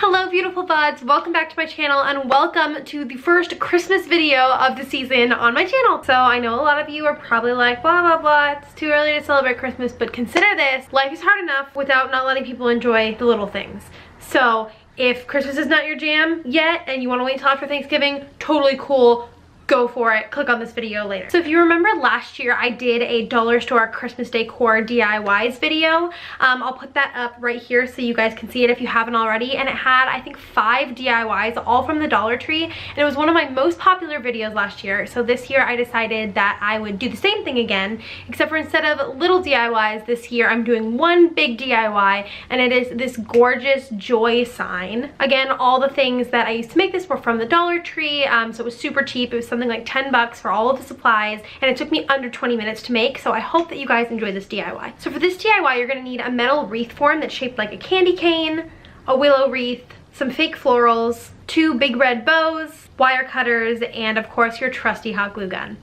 Hello beautiful buds, welcome back to my channel and welcome to the first Christmas video of the season on my channel. So I know a lot of you are probably like blah blah blah, it's too early to celebrate Christmas, but consider this, life is hard enough without not letting people enjoy the little things. So if Christmas is not your jam yet and you want to wait until after Thanksgiving, totally cool. Go for it. Click on this video later. So if you remember last year, I did a dollar store Christmas decor DIYs video. I'll put that up right here so you guys can see it if you haven't already. And it had, I think, 5 DIYs, all from the Dollar Tree. And it was one of my most popular videos last year. So this year I decided that I would do the same thing again, except for instead of little DIYs this year, I'm doing one big DIY, and it is this gorgeous joy sign. Again, all the things that I used to make this were from the Dollar Tree, so it was super cheap. It was something like 10 bucks for all of the supplies, and it took me under 20 minutes to make, so I hope that you guys enjoy this DIY. So for this DIY, you're gonna need a metal wreath form that's shaped like a candy cane, a willow wreath, some fake florals, 2 big red bows, wire cutters, and of course your trusty hot glue gun.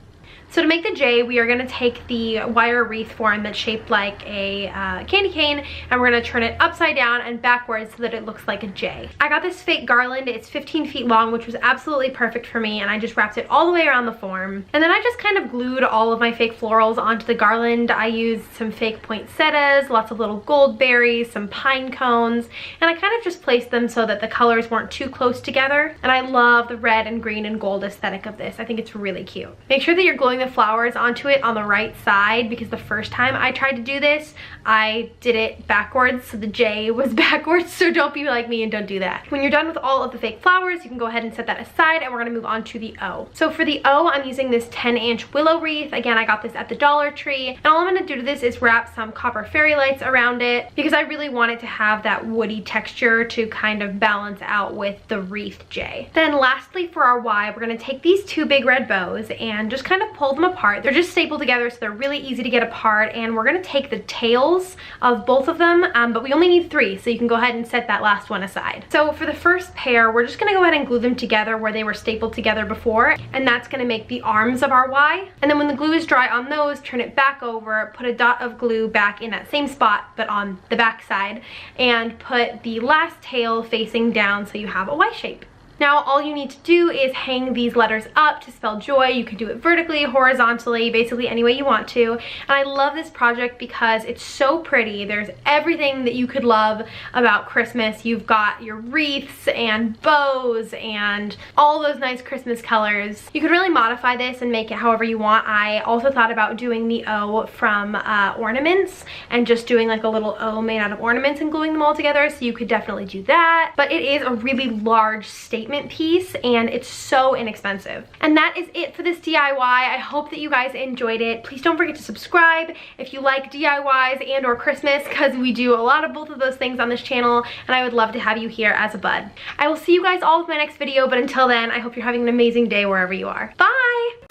So to make the J, we are going to take the wire wreath form that's shaped like a candy cane, and we're going to turn it upside down and backwards so that it looks like a J. I got this fake garland. It's 15 feet long, which was absolutely perfect for me, and I just wrapped it all the way around the form. And then I just kind of glued all of my fake florals onto the garland. I used some fake poinsettias, lots of little gold berries, some pine cones, and I kind of just placed them so that the colors weren't too close together. And I love the red and green and gold aesthetic of this. I think it's really cute. Make sure that you're gluing the flowers onto it on the right side, because the first time I tried to do this, I did it backwards, so the J was backwards, so don't be like me and don't do that. When you're done with all of the fake flowers, you can go ahead and set that aside, and we're gonna move on to the O. So for the O, I'm using this 10-inch willow wreath. Again, I got this at the Dollar Tree, and all I'm gonna do to this is wrap some copper fairy lights around it, because I really want it to have that woody texture to kind of balance out with the wreath J. Then lastly, for our Y, we're gonna take these 2 big red bows and just kind of pull them apart. They're just stapled together, so they're really easy to get apart, and we're gonna take the tails of both of them, but we only need 3, so you can go ahead and set that last one aside. So for the first pair, we're just gonna go ahead and glue them together where they were stapled together before, and that's gonna make the arms of our Y. And then when the glue is dry on those, turn it back over, put a dot of glue back in that same spot, but on the back side, and put the last tail facing down so you have a Y shape. Now all you need to do is hang these letters up to spell joy. You can do it vertically, horizontally, basically any way you want to. And I love this project because it's so pretty. There's everything that you could love about Christmas. You've got your wreaths and bows and all those nice Christmas colors. You could really modify this and make it however you want. I also thought about doing the O from ornaments and just doing like a little O made out of ornaments and gluing them all together, so you could definitely do that. But it is a really large statement piece, and it's so inexpensive. And that is it for this DIY. I hope that you guys enjoyed it. Please don't forget to subscribe if you like DIYs and or Christmas, because we do a lot of both of those things on this channel, and I would love to have you here as a bud. I will see you guys all with my next video, but until then, I hope you're having an amazing day wherever you are. Bye!